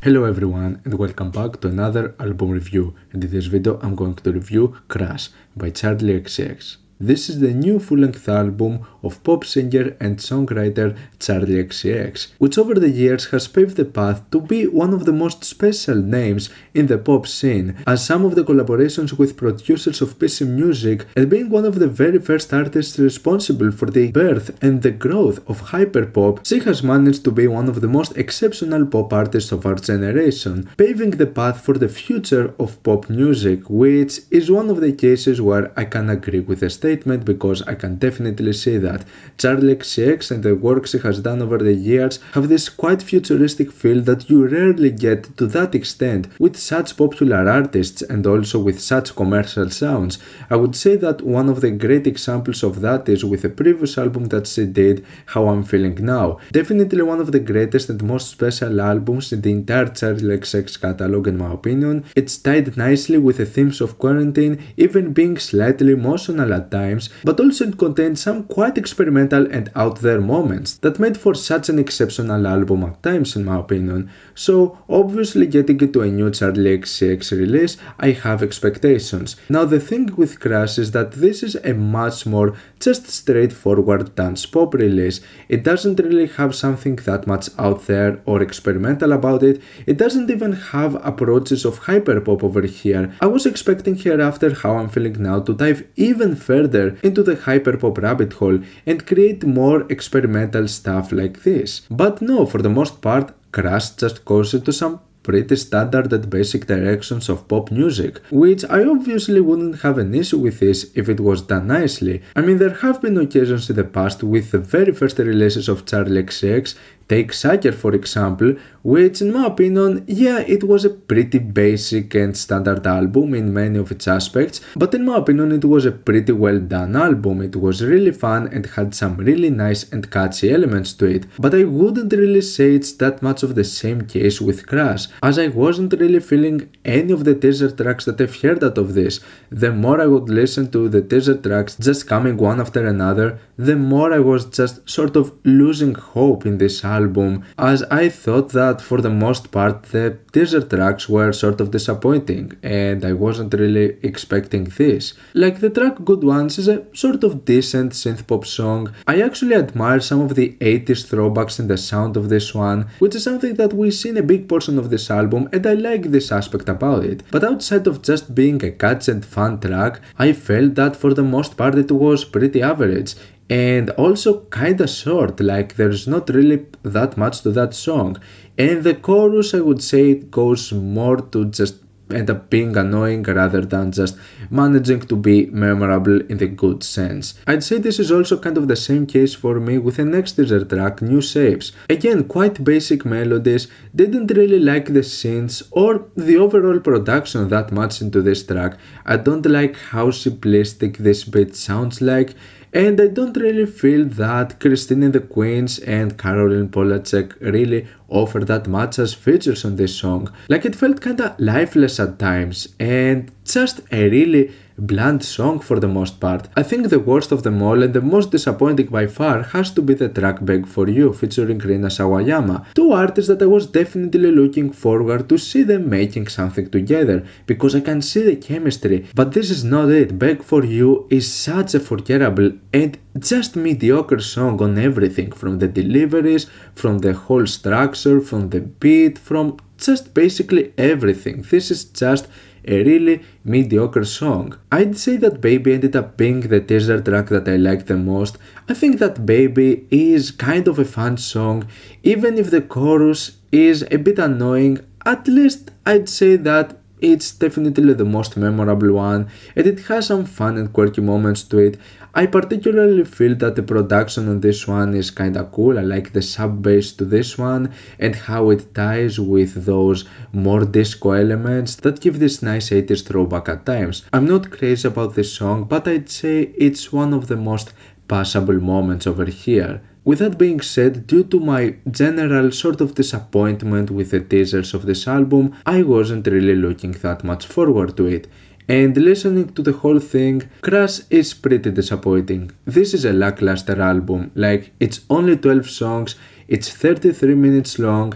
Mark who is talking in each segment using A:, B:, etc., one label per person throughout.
A: Hello everyone and welcome back to another album review, and in this video I'm going to review Crash by Charli XCX. This is the new full-length album of pop singer and songwriter Charli XCX, which over the years has paved the path to be one of the most special names in the pop scene, as some of the collaborations with producers of PC music and being one of the very first artists responsible for the birth and the growth of hyperpop, she has managed to be one of the most exceptional pop artists of our generation, paving the path for the future of pop music, which is one of the cases where I can agree with the statement because I can definitely see that. Charli XCX and the work she has done over the years have this quite futuristic feel that you rarely get to that extent with such popular artists and also with such commercial sounds. I would say that one of the great examples of that is with the previous album that she did, How I'm Feeling Now. Definitely one of the greatest and most special albums in the entire Charli XCX catalog in my opinion. It's tied nicely with the themes of quarantine, even being slightly emotional at times, but also it contained some quite experimental and out there moments that made for such an exceptional album at times in my opinion. So obviously getting into a new Charli XCX release, I have expectations. Now the thing with Crash is that this is a much more just straightforward dance pop release. It doesn't really have something that much out there or experimental about it. It doesn't even have approaches of hyperpop over here. I was expecting here after How I'm Feeling Now to dive even further into the hyperpop rabbit hole and create more experimental stuff like this. But no, for the most part, Crash just goes into some pretty standard and basic directions of pop music, which I obviously wouldn't have an issue with this if it was done nicely. I mean, there have been occasions in the past with the very first releases of Charli XCX, take Sucker for example, which in my opinion, yeah, it was a pretty basic and standard album in many of its aspects, but in my opinion it was a pretty well done album. It was really fun and had some really nice and catchy elements to it, but I wouldn't really say it's that much of the same case with Crash, as I wasn't really feeling any of the teaser tracks that I've heard out of this. The more I would listen to the teaser tracks just coming one after another, the more I was just sort of losing hope in this album, as I thought that for the most part the teaser tracks were sort of disappointing and I wasn't really expecting this. Like the track Good Ones is a sort of decent synthpop song. I actually admire some of the 80s throwbacks in the sound of this one, which is something that we see in a big portion of this album and I like this aspect about it. But outside of just being a catchy and fun track, I felt that for the most part it was pretty average. And also kinda short, like there's not really that much to that song. And the chorus, I would say it goes more to just end up being annoying rather than just managing to be memorable in the good sense. I'd say this is also kind of the same case for me with the next teaser track, New Shapes. Again, quite basic melodies, didn't really like the synths or the overall production that much into this track. I don't like how simplistic this bit sounds like, and I don't really feel that Christine and the Queens and Caroline Polachek really offer that much as features on this song. Like it felt kinda lifeless at times and just a really bland song for the most part. I think the worst of them all and the most disappointing by far has to be the track Beg For You featuring Rina Sawayama, two artists that I was definitely looking forward to see them making something together because I can see the chemistry, but this is not it. Beg For You is such a forgettable and just mediocre song on everything, from the deliveries, from the whole structure, from the beat, from just basically everything. This is just a really mediocre song. I'd say that Baby ended up being the teaser track that I liked the most. I think that Baby is kind of a fun song, even if the chorus is a bit annoying. At least I'd say that it's definitely the most memorable one and it has some fun and quirky moments to it. I particularly feel that the production on this one is kinda cool. I like the sub bass to this one and how it ties with those more disco elements that give this nice 80s throwback at times. I'm not crazy about this song, but I'd say it's one of the most passable moments over here. With that being said, due to my general sort of disappointment with the teasers of this album, I wasn't really looking that much forward to it. And listening to the whole thing, Crash is pretty disappointing. This is a lackluster album, like it's only 12 songs, it's 33 minutes long,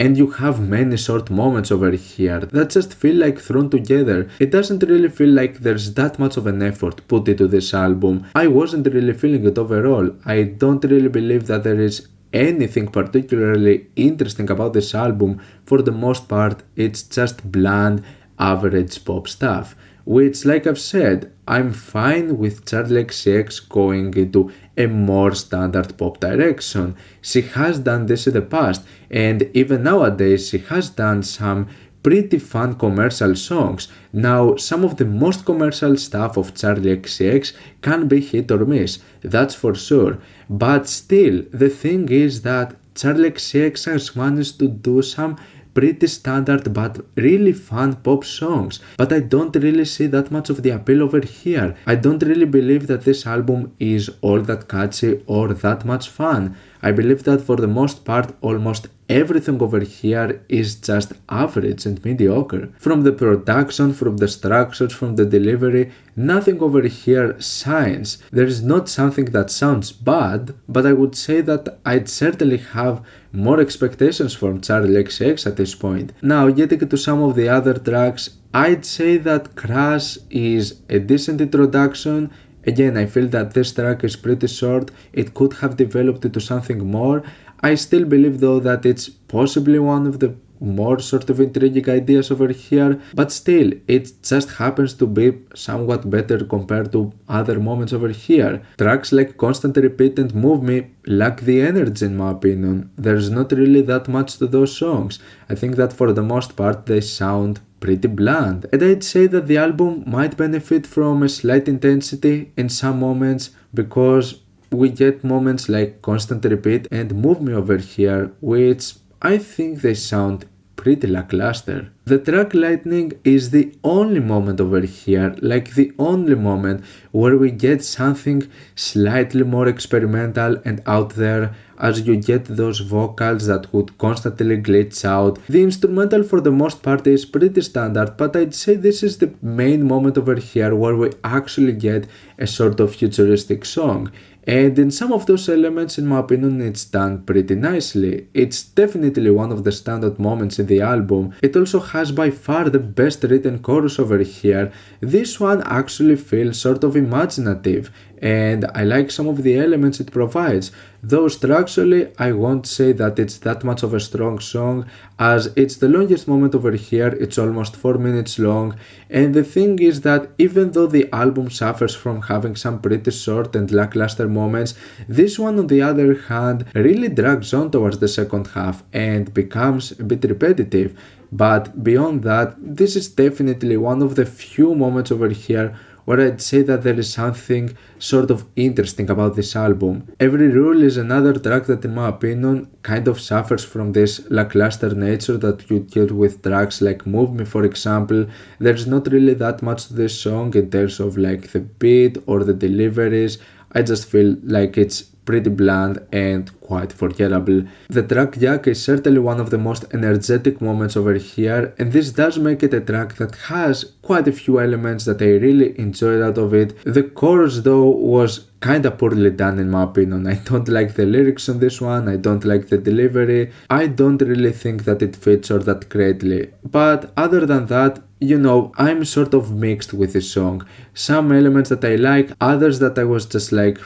A: and you have many short moments over here that just feel like thrown together. It doesn't really feel like there's that much of an effort put into this album. I wasn't really feeling it overall. I don't really believe that there is anything particularly interesting about this album. For the most part, it's just bland, average pop stuff. Which, like I've said, I'm fine with Charli XCX going into a more standard pop direction. She has done this in the past, and even nowadays she has done some pretty fun commercial songs. Now, some of the most commercial stuff of Charli XCX can be hit or miss, that's for sure. But still, the thing is that Charli XCX has managed to do some pretty standard but really fun pop songs, but I don't really see that much of the appeal over here. I don't really believe that this album is all that catchy or that much fun. I believe that for the most part, almost everything over here is just average and mediocre. From the production, from the structures, from the delivery, nothing over here shines. There is not something that sounds bad, but I would say that I'd certainly have more expectations from Charli XCX at this point. Now, getting to some of the other tracks, I'd say that Crash is a decent introduction. Again, I feel that this track is pretty short, it could have developed into something more. I still believe though that it's possibly one of the more sort of intriguing ideas over here, but still, it just happens to be somewhat better compared to other moments over here. Tracks like Constant Repeat and Move Me lack the energy in my opinion. There's not really that much to those songs. I think that for the most part they sound pretty bland, and I'd say that the album might benefit from a slight intensity in some moments, because we get moments like Constant Repeat and Move Me over here, which I think they sound pretty lackluster. The track Lightning is the only moment over here, like the only moment where we get something slightly more experimental and out there, as you get those vocals that would constantly glitch out. The instrumental for the most part is pretty standard, but I'd say this is the main moment over here where we actually get a sort of futuristic song. And in some of those elements, in my opinion, it's done pretty nicely. It's definitely one of the standout moments in the album. It also has by far the best written chorus over here. This one actually feels sort of imaginative, and I like some of the elements it provides. Though structurally, I won't say that it's that much of a strong song, as it's the longest moment over here, it's almost 4 minutes long, and the thing is that even though the album suffers from having some pretty short and lackluster moments, this one on the other hand really drags on towards the second half and becomes a bit repetitive. But beyond that, this is definitely one of the few moments over here where I'd say that there is something sort of interesting about this album. Every Rule is another track that in my opinion kind of suffers from this lackluster nature that you get with tracks like Move Me, for example. There's not really that much to this song in terms of like the beat or the deliveries. I just feel like it's pretty bland and quite forgettable. The track Yak is certainly one of the most energetic moments over here, and this does make it a track that has quite a few elements that I really enjoyed out of it. The chorus though was kinda poorly done in my opinion. I don't like the lyrics on this one, I don't like the delivery, I don't really think that it fits all that greatly. But other than that, you know, I'm sort of mixed with this song. Some elements that I like, others that I was just like,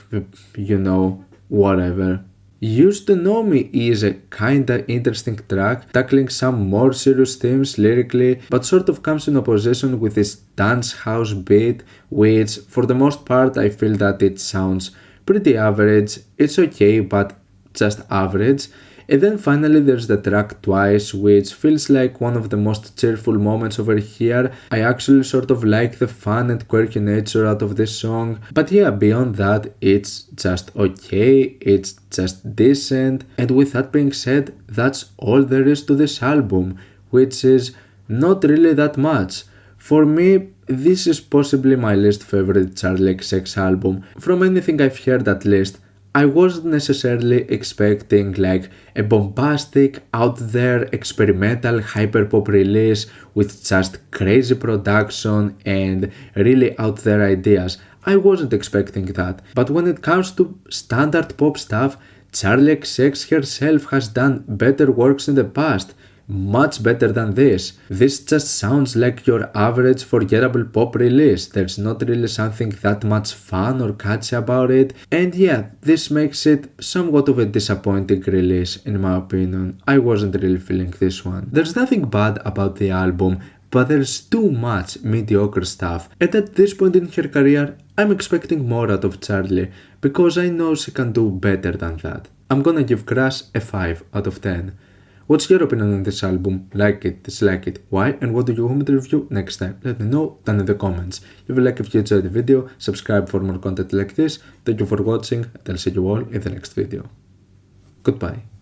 A: you know, whatever. Used to Know Me is a kinda interesting track, tackling some more serious themes lyrically, but sort of comes in opposition with this dance house beat, which for the most part I feel that it sounds pretty average. It's okay, but just average. And then finally there's the track Twice, which feels like one of the most cheerful moments over here. I actually sort of like the fun and quirky nature out of this song. But yeah, beyond that, it's just okay, it's just decent. And with that being said, that's all there is to this album, which is not really that much. For me, this is possibly my least favorite Charli XCX album. From anything I've heard at least, I wasn't necessarily expecting like a bombastic, out there, experimental hyperpop release with just crazy production and really out there ideas. I wasn't expecting that. But when it comes to standard pop stuff, Charli XCX herself has done better works in the past, much better than this. This just sounds like your average forgettable pop release. There's not really something that much fun or catchy about it, and yeah, this makes it somewhat of a disappointing release in my opinion. I wasn't really feeling this one. There's nothing bad about the album, but there's too much mediocre stuff, and at this point in her career, I'm expecting more out of Charli, because I know she can do better than that. I'm gonna give Crash a 5 out of 10. What's your opinion on this album? Like it, dislike it, why, and what do you want me to review next time? Let me know down in the comments. If you like, if you enjoyed the video, subscribe for more content like this. Thank you for watching, and I'll see you all in the next video. Goodbye.